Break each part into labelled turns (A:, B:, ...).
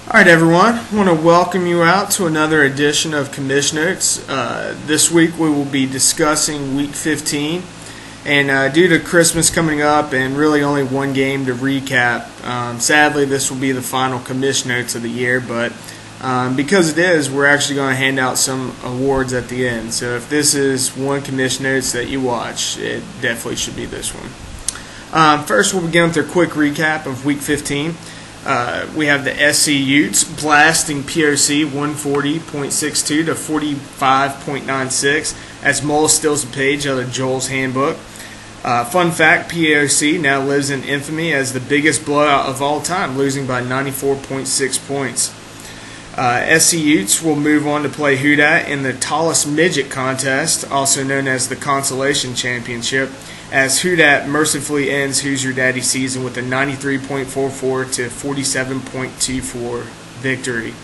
A: Alright everyone, I want to welcome you out to another edition of Commish Notes. This week we will be discussing Week 15, and due to Christmas coming up and really only one game to recap, sadly this will be the final Commish Notes of the year, but because it is, we're actually going to hand out some awards at the end. So if this is one Commish Notes that you watch, it definitely should be this one. First we'll begin with a quick recap of Week 15. We have the SC Utes blasting POC 140.62 to 45.96 as Mull steals a page out of Joel's handbook. Fun fact, POC now lives in infamy as the biggest blowout of all time, losing by 94.6 points. SC Utes will move on to play Who Dat in the tallest midget contest, also known as the Consolation Championship, as Who Dat mercifully ends Who's Your Daddy season with a 93.44 to 47.24 victory.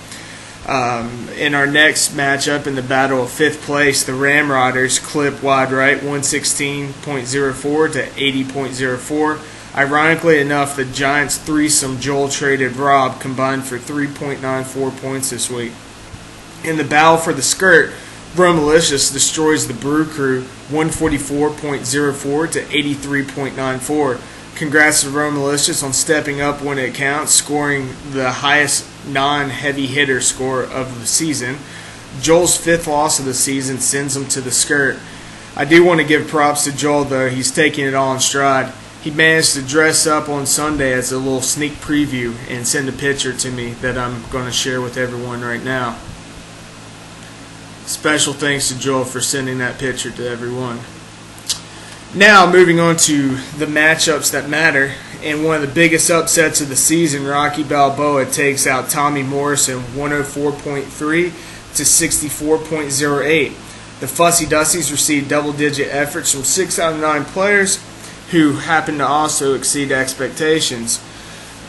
A: In our next matchup in the battle of 5th place, the Ramrodders clip wide right 116.04 to 80.04. Ironically enough, the Giants threesome Joel traded Rob combined for 3.94 points this week. In the battle for the skirt, Bromalicious destroys the Brew Crew 144.04 to 83.94. Congrats to Bromalicious on stepping up when it counts, scoring the highest non-heavy hitter score of the season. Joel's 5th loss of the season sends him to the skirt. I do want to give props to Joel though, he's taking it all in stride. He managed to dress up on Sunday as a little sneak preview and send a picture to me that I'm going to share with everyone right now. Special thanks to Joel for sending that picture to everyone. Now, moving on to the matchups that matter. And one of the biggest upsets of the season, Rocky Balboa takes out Tommy Morrison 104.3 to 64.08. The Fussy Dussies received double-digit efforts from 6 out of 9 players who happened to also exceed expectations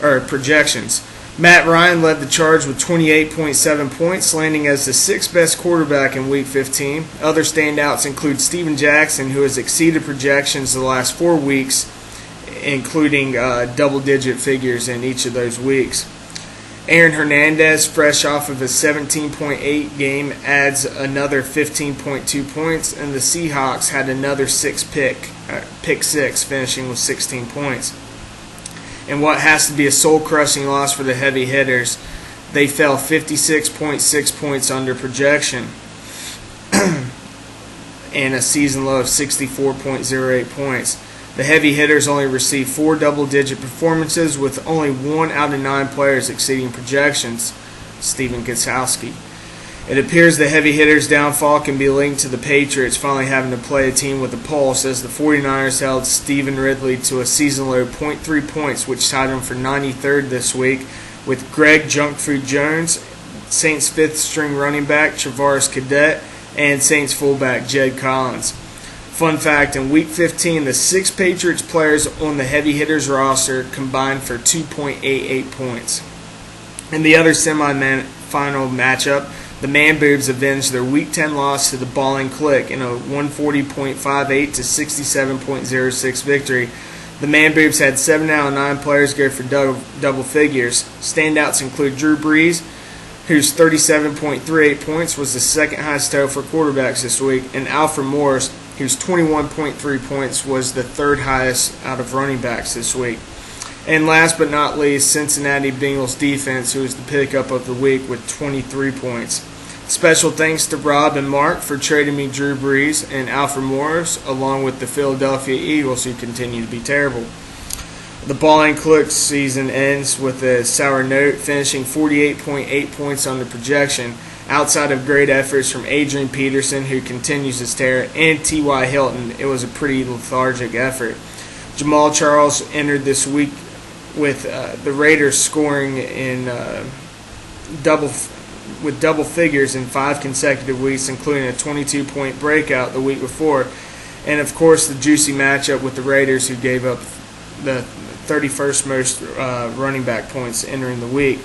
A: or projections. Matt Ryan led the charge with 28.7 points, landing as the 6th best quarterback in Week 15. Other standouts include Steven Jackson, who has exceeded projections the last 4 weeks, including double-digit figures in each of those weeks. Aaron Hernandez, fresh off of a 17.8 game, adds another 15.2 points, and the Seahawks had another pick 6, finishing with 16 points. And what has to be a soul-crushing loss for the heavy hitters, they fell 56.6 points under projection and a season low of 64.08 points. The heavy hitters only received 4 double-digit performances, with only 1 out of 9 players exceeding projections. Stephen Gostkowski. It appears the heavy hitters' downfall can be linked to the Patriots finally having to play a team with a pulse, as the 49ers held Stephen Ridley to a season-low 0.3 points, which tied him for 93rd this week, with Greg Junkfood Jones, Saints' 5th-string running back Travaris Cadet, and Saints fullback Jed Collins. Fun fact, in Week 15, the 6 Patriots players on the heavy hitters roster combined for 2.88 points. In the other semi-final matchup, the Man Boobs avenged their Week 10 loss to the Balling Click in a 140.58 to 67.06 victory. The Man Boobs had 7 out of 9 players go for double figures. Standouts include Drew Brees, whose 37.38 points was the 2nd highest total for quarterbacks this week, and Alfred Morris, whose 21.3 points was the 3rd highest out of running backs this week. And last but not least, Cincinnati Bengals defense, who was the pickup of the week with 23 points. Special thanks to Rob and Mark for trading me Drew Brees and Alfred Morris, along with the Philadelphia Eagles, who continue to be terrible. The Balling Click season ends with a sour note, finishing 48.8 points under projection. Outside of great efforts from Adrian Peterson, who continues his tear, and T.Y. Hilton, it was a pretty lethargic effort. Jamal Charles entered this week with the Raiders scoring in double figures in 5 consecutive weeks, including a 22-point breakout the week before. And, of course, the juicy matchup with the Raiders, who gave up the 31st most running back points entering the week.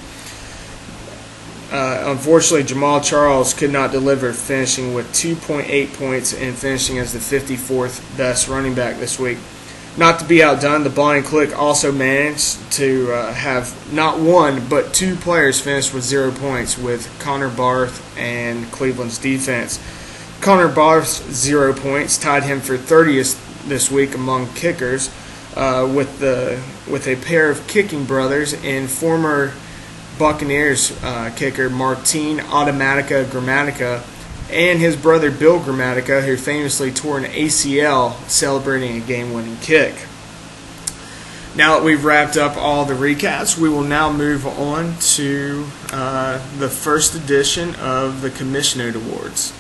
A: Unfortunately, Jamal Charles could not deliver, finishing with 2.8 points and finishing as the 54th best running back this week. Not to be outdone, the Blind Click also managed to have not one but two players finish with 0 points, with Connor Barth and Cleveland's defense. Connor Barth's 0 points tied him for 30th this week among kickers, with a pair of kicking brothers in former Buccaneers kicker Martin Automatica Grammatica and his brother Bill Grammatica, who famously tore an ACL celebrating a game-winning kick. Now that we've wrapped up all the recaps, we will now move on to the first edition of the Commish Note Awards.